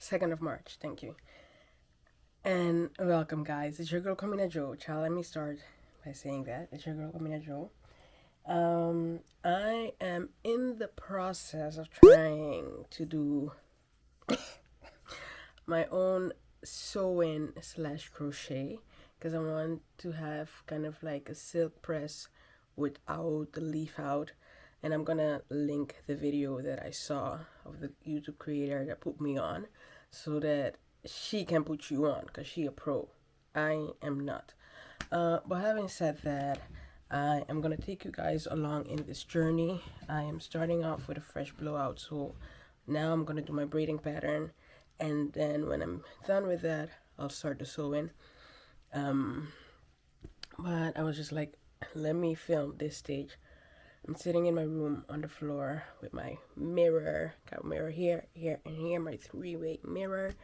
2nd of March. Thank you. And welcome, guys. It's your girl, Camina Joe. Child, let me start by saying that. It's your girl, Camina Joe. I am in the process of trying to do my own sewing slash crochet because I want to have kind of like a silk press without the leaf out. And I'm gonna link the video that I saw of the YouTube creator that put me on so that she can put you on because she a pro. I am not. But having said that, I am gonna take you guys along in this journey. I am starting off with a fresh blowout, so now I'm gonna do my braiding pattern, and then when I'm done with that, I'll start the sewing. But I was just like, let me film this stage. I'm sitting in my room on the floor with my mirror. Got a mirror here, here, and here. My three-way mirror.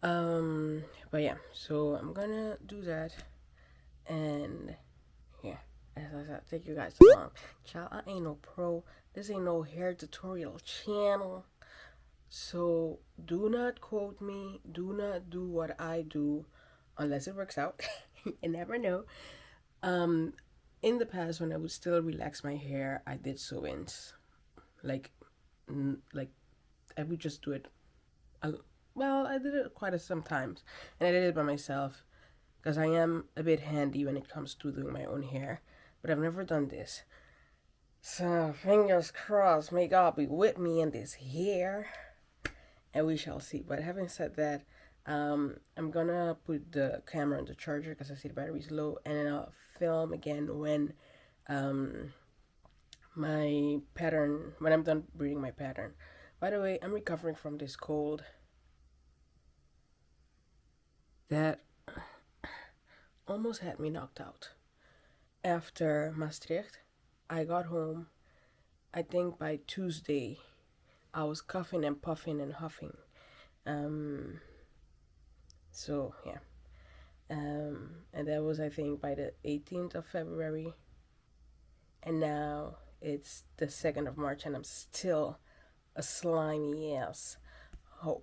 But yeah, so I'm gonna do that, and yeah, as I said, take you guys along. Child, I ain't no pro. This ain't no hair tutorial channel. So do not quote me. Do not do what I do, unless it works out. You never know. In the past, when I would still relax my hair, I did sew-ins. Like I would just do it. Well, I did it quite sometimes, and I did it by myself because I am a bit handy when it comes to doing my own hair. But I've never done this. So fingers crossed, may God be with me in this hair, and we shall see. But having said that, I'm gonna put the camera on the charger because I see the battery's low, and then I'll film again when my pattern, when I'm done reading my pattern. By the way, I'm recovering from this cold that almost had me knocked out. After Maastricht, I got home. I think by Tuesday, I was coughing and puffing and huffing. So yeah. And that was, I think, by the 18th of February. And now it's the 2nd of March, and I'm still a slimy ass. Oh.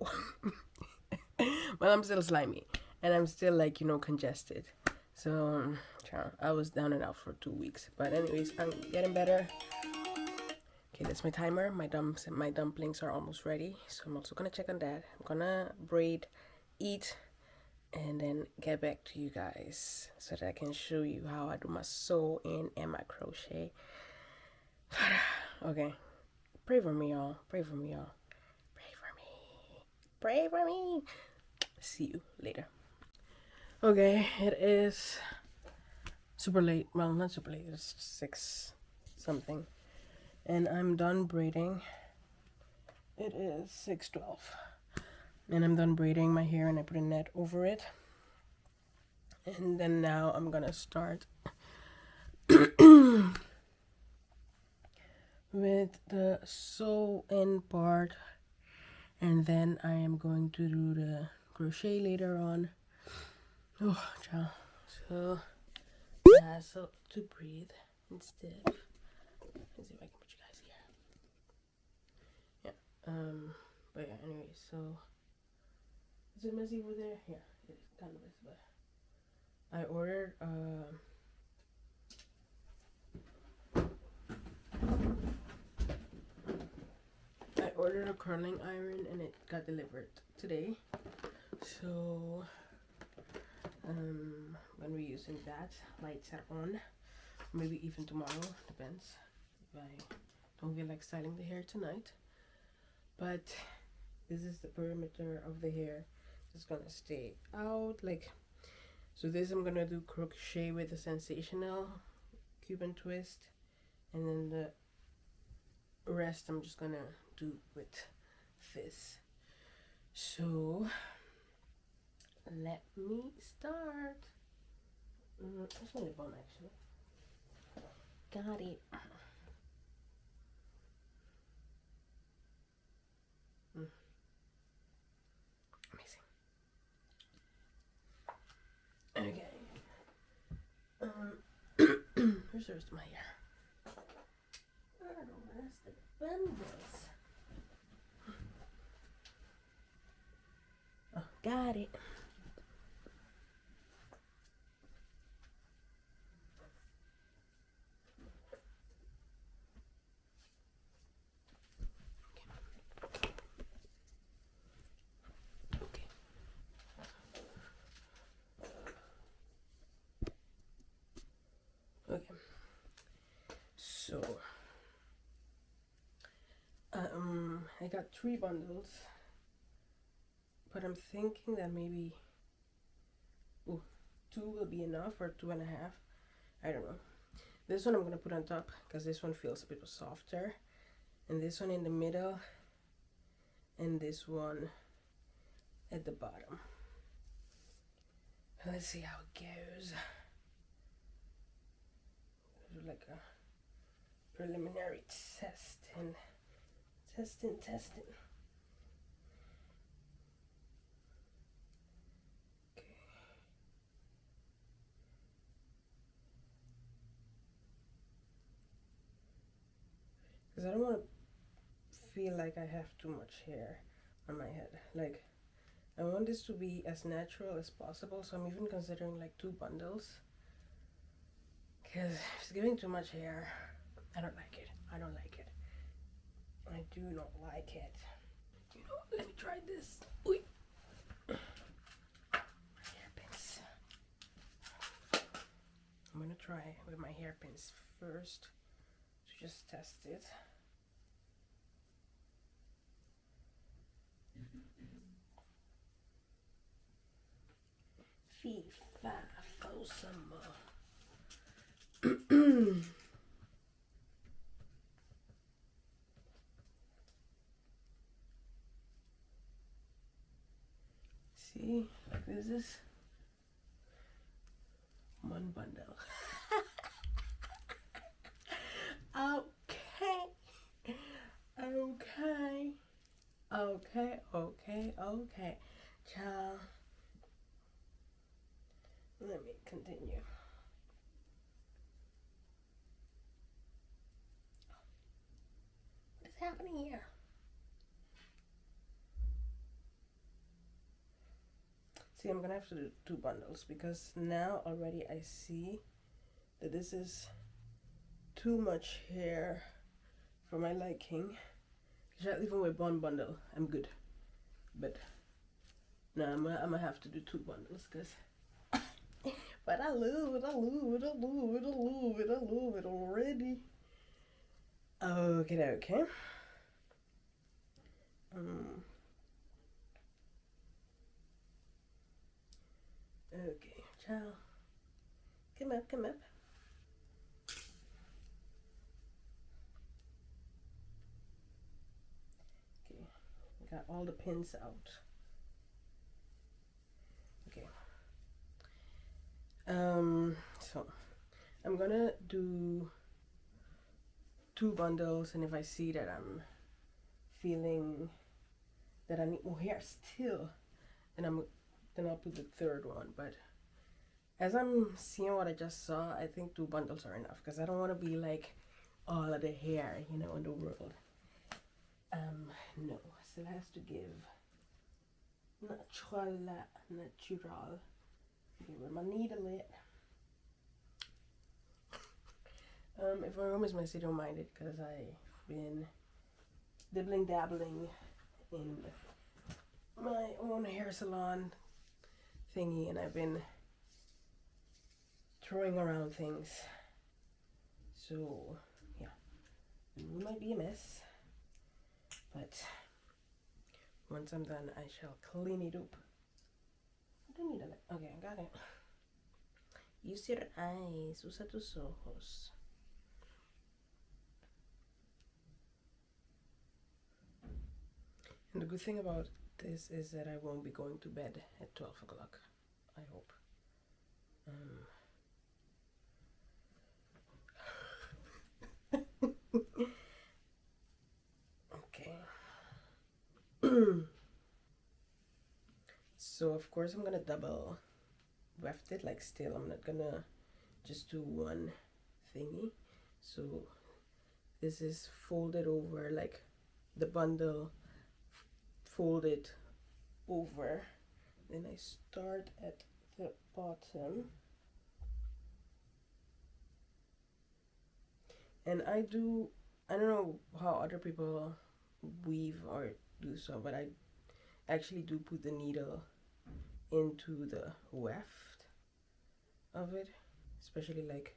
Well, I'm still slimy. And I'm still, like, congested. So, I was down and out for 2 weeks. But anyways, I'm getting better. Okay, that's my timer. My dumplings are almost ready. So I'm also going to check on that. I'm going to braid, eat, and then get back to you guys so that I can show you how I do my sewing and my crochet. Okay. Pray for me, y'all. Pray for me, y'all. Pray for me. Pray for me. See you later. Okay, it is super late. Well, not super late. It's 6 something. And I'm done braiding. It is 6:12. And I'm done braiding my hair, and I put a net over it. And then now I'm gonna start with the sew-in part, and then I am going to do the crochet later on. Oh, child. So to breathe instead. Let's see if I can put you guys here. Yeah. But yeah. Anyway, so is it messy over there? Yeah, it's kind of messy, but I ordered a curling iron, and it got delivered today. So I'm gonna be using that. Lights are on. Maybe even tomorrow, depends if I don't feel like styling the hair tonight. But this is the perimeter of the hair. It's gonna stay out like so. This I'm gonna do crochet with a sensational Cuban twist, and then the rest I'm just gonna do with this. So let me start. That's my lip balm, actually. Got it. Amazing. Okay. Where's the rest of my hair? Where are the rest of the bundles? Got it. Okay. Okay. So, I got 3 bundles, but I'm thinking that maybe 2 will be enough, or 2.5. I don't know. This one I'm gonna put on top because this one feels a bit softer, and this one in the middle, and this one at the bottom. Let's see how it goes. Do like a preliminary testing. Okay. Because I don't want to feel like I have too much hair on my head. Like, I want this to be as natural as possible, so I'm even considering like 2 bundles. Because if it's giving too much hair, I don't like it. I don't like it. I do not like it. You know, let me try this. Ooh. My hairpins. I'm gonna try with my hairpins first to just test it. Fee, fi, fo, some See, this is one bundle. Okay. Ciao. Let me continue. What is happening here? See, I'm gonna have to do 2 bundles because now already I see that this is too much hair for my liking. Even with 1 bundle, I'm good. But no, I'm gonna have to do 2 bundles because. But I love it already. Okay. Okay, ciao. Come up. Okay, got all the pins out. Okay. So I'm gonna do 2 bundles, and if I see that I'm feeling that I need more hair still, then I'll put the 3rd one. But as I'm seeing what I just saw, I think 2 bundles are enough because I don't want to be like all of the hair, in the world. No, still has to give natural. Okay, with my needle it. If my room is messy, don't mind it because I've been dabbling in my own hair salon thingy, and I've been throwing around things. So yeah, it might be a mess, but once I'm done, I shall clean it up. I don't need a okay, I got it. Use your eyes, usa tus ojos. And the good thing about this is that I won't be going to bed at 12 o'clock, I hope. Okay. So of course I'm gonna double weft it, like still I'm not gonna just do one thingy. So this is folded over, like the bundle folded over Then I start at the bottom. And I don't know how other people weave or do so, but I actually do put the needle into the weft of it, especially like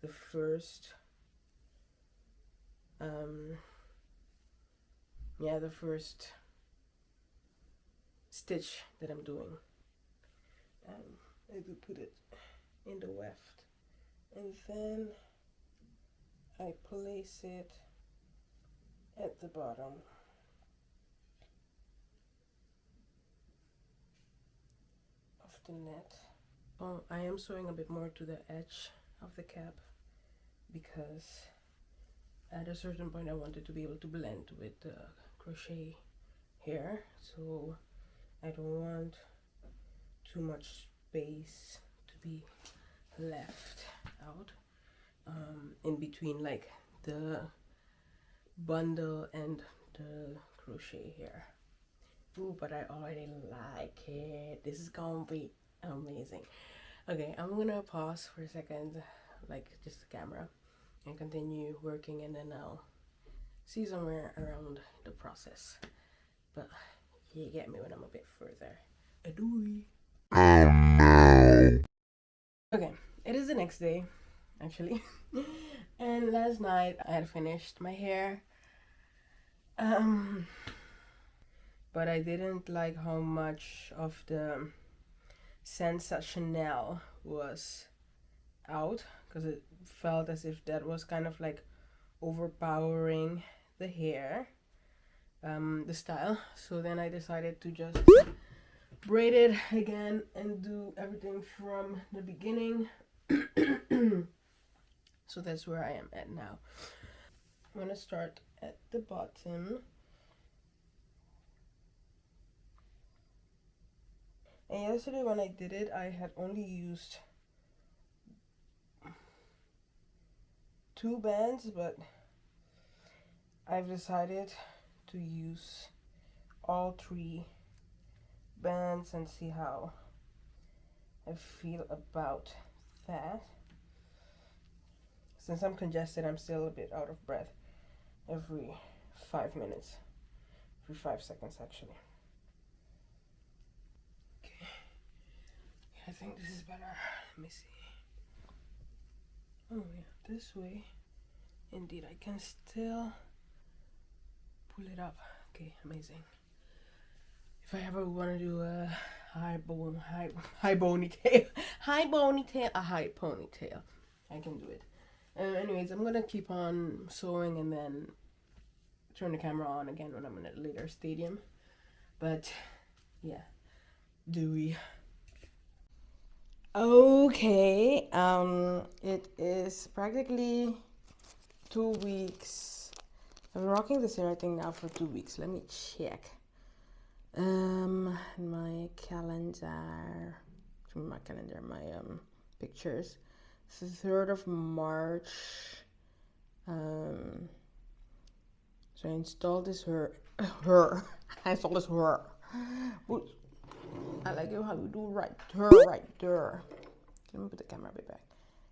the first the first stitch that I'm doing. I do put it in the weft, and then I place it at the bottom. Of the net. Oh, I am sewing a bit more to the edge of the cap because at a certain point I wanted to be able to blend with the crochet here, so I don't want too much space to be left out in between like the bundle and the crochet here. Ooh, but I already like it. This is gonna be amazing. Okay, I'm gonna pause for a second, like just the camera, and continue working, and then I'll see somewhere around the process. But you get me when I'm a bit further. Adooey. Oh no. Okay, it is the next day, actually. And last night I had finished my hair. But I didn't like how much of the Sensationnel was out, because it felt as if that was kind of like overpowering the hair, the style. So then I decided to just braid it again and do everything from the beginning. So that's where I am at now. I'm gonna start at the bottom. And yesterday when I did it, I had only used 2 bands, but I've decided to use all 3 bands and see how I feel about that. Since I'm congested, I'm still a bit out of breath every 5 minutes, every 5 seconds actually. Okay, I think this is better. Let me see. Oh yeah, this way. Indeed, I can still pull it up. Okay, amazing. If I ever want to do a high ponytail, I can do it. Anyways, I'm gonna keep on sewing and then turn the camera on again when I'm in a later stadium. But yeah, dewy. Okay, it is practically 2 weeks. I've been rocking this hair I think now for 2 weeks. Let me check. My calendar, my pictures. It's the 3rd of March. So I installed this I installed this I like it how you do right there. Let me put the camera a bit back.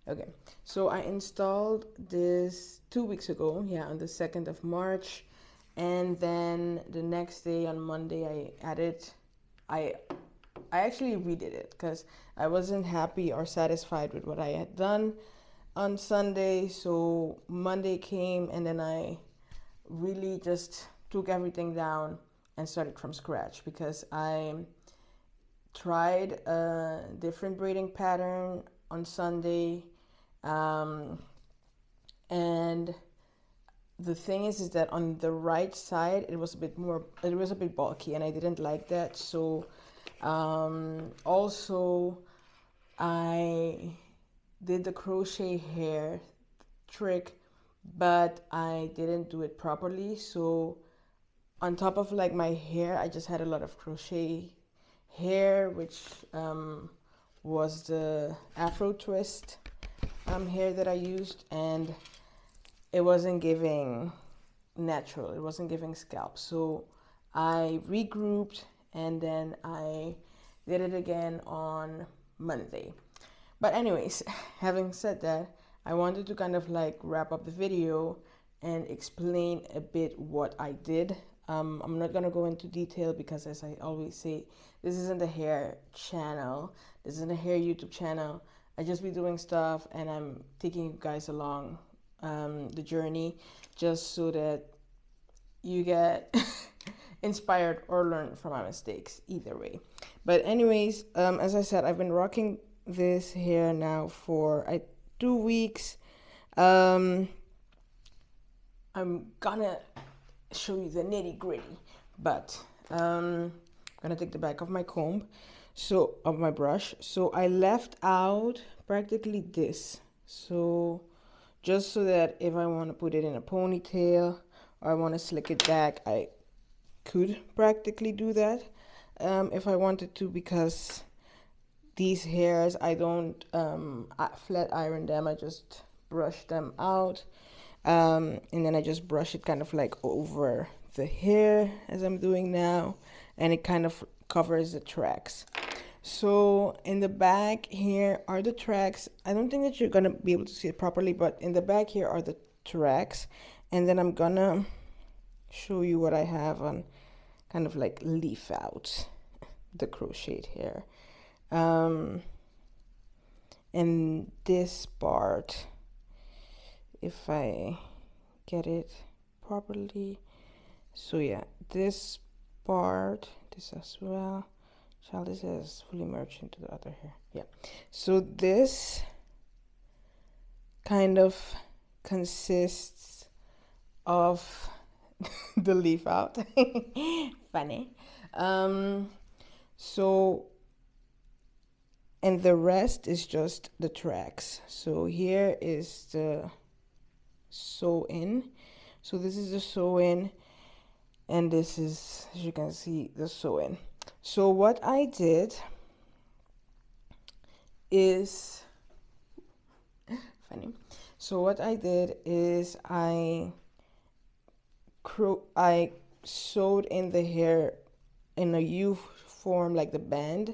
Okay, so I installed this 2 weeks ago, yeah, on the 2nd of March. And then the next day on Monday I actually redid it because I wasn't happy or satisfied with what I had done on Sunday. So Monday came and then I really just took everything down and started from scratch, because I tried a different braiding pattern on Sunday, and the thing is that on the right side it was a bit bulky and I didn't like that. So also I did the crochet hair trick, but I didn't do it properly. So on top of like my hair, I just had a lot of crochet hair, which was the Afro twist hair that I used, and it wasn't giving natural, it wasn't giving scalp. So I regrouped and then I did it again on Monday. But anyways, having said that, I wanted to kind of like wrap up the video and explain a bit what I did. I'm not gonna go into detail because, as I always say, this isn't a hair channel. This isn't a hair YouTube channel. I just be doing stuff and I'm taking you guys along the journey just so that you get inspired or learn from my mistakes, either way. But anyways, as I said, I've been rocking this hair now for 2 weeks. I'm gonna show you the nitty gritty, but I'm gonna take the back of my comb, so of my brush. So I left out practically this, so just so that if I want to put it in a ponytail or I want to slick it back, I could practically do that if I wanted to, because these hairs, I don't flat iron them. I just brush them out, and then I just brush it kind of like over the hair as I'm doing now, and it kind of covers the tracks. So in the back here are the tracks. I don't think that you're gonna be able to see it properly, but in the back here are the tracks, and then I'm gonna show you what I have on kind of like leaf out the crocheted hair. And this part, if I get it properly, so yeah, this part, this as well, child, this is fully merged into the other hair. Yeah, so this kind of consists of the leaf out. Funny. So, and the rest is just the tracks. So here is the sew in. So this is the sew in, and this is, as you can see, the sew in. So what I did is funny. So what I did is I sewed in the hair in a U form, like the band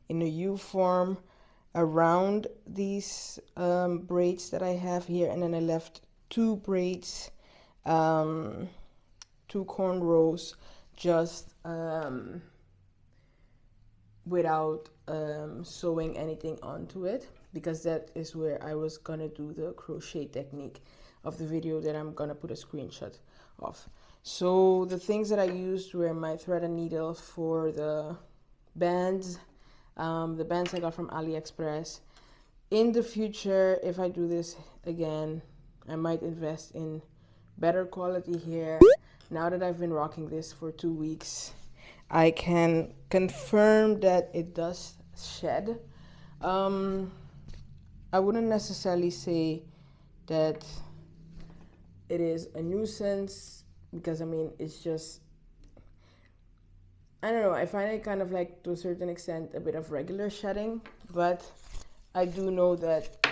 in a U form around these braids that I have here, and then I left 2 braids, 2 cornrows, just without sewing anything onto it, because that is where I was gonna do the crochet technique of the video that I'm gonna put a screenshot of. So the things that I used were my thread and needle for the bands. The bands I got from AliExpress. In the future, if I do this again, I might invest in better quality hair. Now that I've been rocking this for 2 weeks, I can confirm that it does shed. I wouldn't necessarily say that it is a nuisance, because I mean, it's just, I don't know, I find it kind of like, to a certain extent, a bit of regular shedding, but I do know that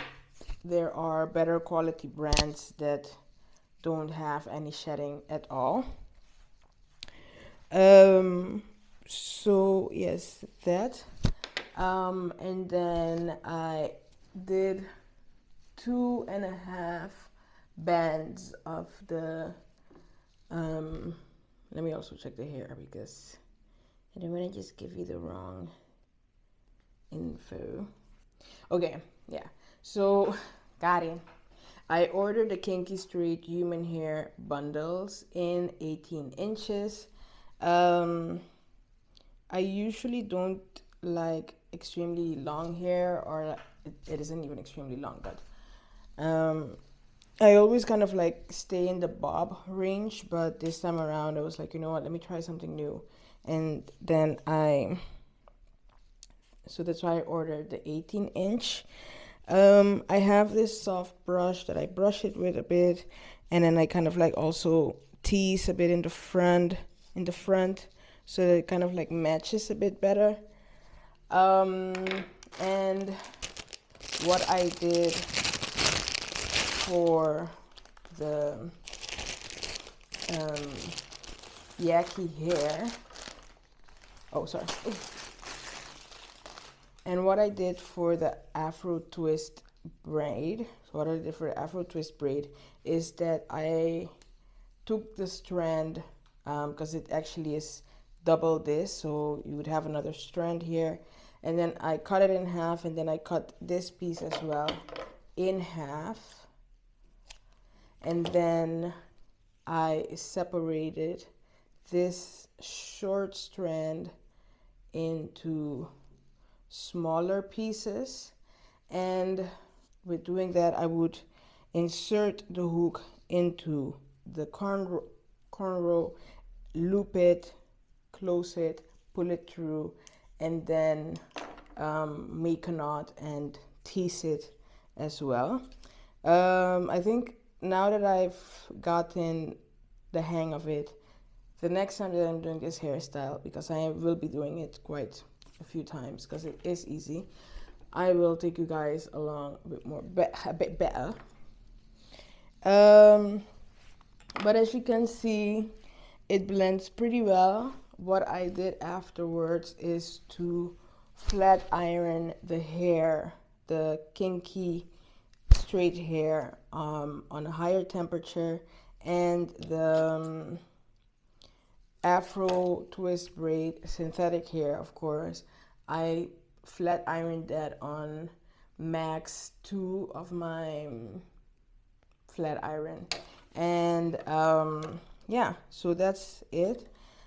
there are better quality brands that don't have any shedding at all. So yes, that. And then I did 2.5 bands of the, let me also check the hair, because I don't want to just give you the wrong info. Okay, yeah, so got it. I ordered the Kinky Straight human hair bundles in 18 inches. I usually don't like extremely long hair, or it isn't even extremely long, but I always kind of like stay in the bob range, but this time around I was like, you know what, let me try something new. And then so that's why I ordered the 18-inch. I have this soft brush that I brush it with a bit, and then I kind of like also tease a bit in the front, so that it kind of like matches a bit better. And what I did for the Yaki hair, oh sorry, And what I did for the Afro twist braid, so what I did for the Afro twist braid is that I took the strand, because it actually is double this, so you would have another strand here, and then I cut it in half, and then I cut this piece as well in half, and then I separated this short strand into smaller pieces, and with doing that I would insert the hook into the cornrow, loop it, close it, pull it through, and then make a knot and tease it as well. I think now that I've gotten the hang of it, the next time that I'm doing this hairstyle, because I will be doing it quite a few times because it is easy, I will take you guys along a bit more, a bit better. But as you can see, it blends pretty well. What I did afterwards is to flat iron the hair, the kinky straight hair, on a higher temperature, and the Afro twist braid synthetic hair, of course, I flat ironed that on max 2 of my flat iron. And yeah, so that's it.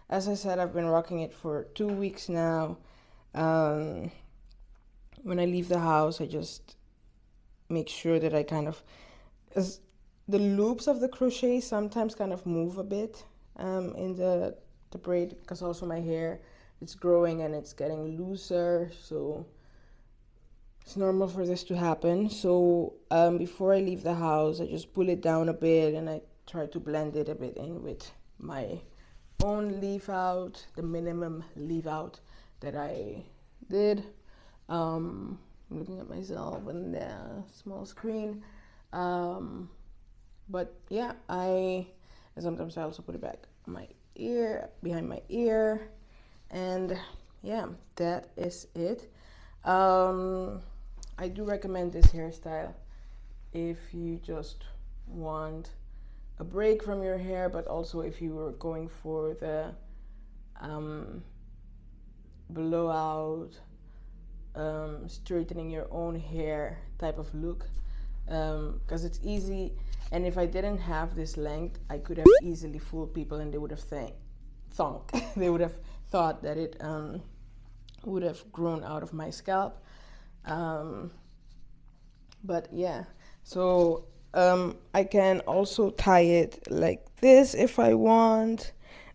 As I said, I've been rocking it for 2 weeks now. When I leave the house, I just make sure that I kind of, as the loops of the crochet sometimes kind of move a bit in the braid, because also my hair, it's growing and it's getting looser, so it's normal for this to happen. So before I leave the house, I just pull it down a bit and I try to blend it a bit in with my own leave out, the minimum leave out that I did. I'm looking at myself on the small screen. But yeah, sometimes I also put it back on my ear, behind my ear, and yeah, that is it. I do recommend this hairstyle if you just want a break from your hair, but also if you were going for the blowout, straightening your own hair type of look, because it's easy. And if I didn't have this length, I could have easily fooled people, and they would have they would have thought that it would have grown out of my scalp. But yeah, so I can also tie it like this if I want,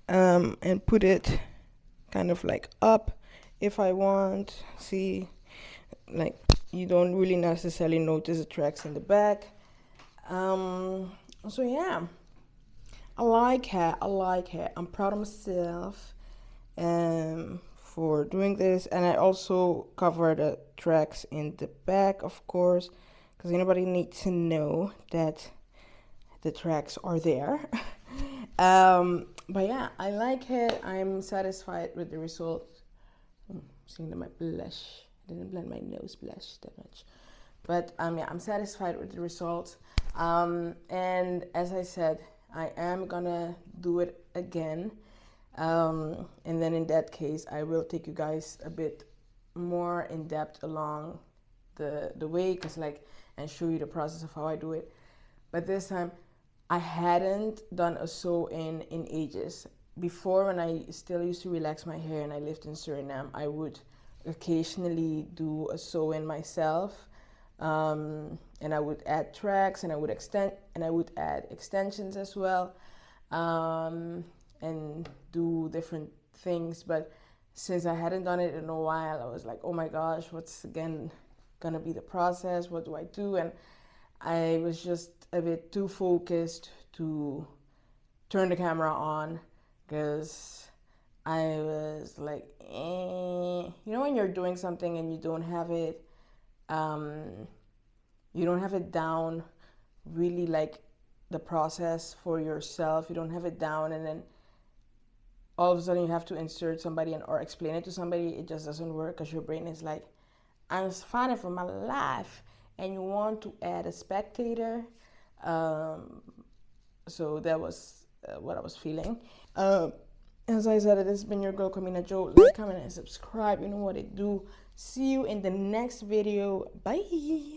and put it kind of like up if I want. See, like you don't really necessarily notice the tracks in the back. So yeah, I like hair. I'm proud of myself for doing this, and I also cover the tracks in the back, of course, because anybody needs to know that the tracks are there. But yeah, I like it. I'm satisfied with the result. Seeing that my blush, I didn't blend my nose blush that much, but yeah, I'm satisfied with the results. And as I said, I am gonna do it again, and then in that case I will take you guys a bit more in depth along the way, because and show you the process of how I do it. But this time I hadn't done a sew-in ages. Before, when I still used to relax my hair and I lived in Suriname, I would occasionally do a sew-in myself, and I would add tracks, and I would add extensions as well, and do different things. But since I hadn't done it in a while, I was like, oh my gosh, what's again gonna be the process? What do I do? And I was just a bit too focused to turn the camera on, because I was like, you know, when you're doing something and you don't have it down really, like the process for yourself, you don't have it down, and then all of a sudden you have to insert somebody or explain it to somebody, it just doesn't work, because your brain is like, I'm fighting for my life, and you want to add a spectator. So that was what I was feeling. Um, as I said, it has been your girl Camina Joe. Like, comment, and subscribe. You know what it do. See you in the next video. Bye.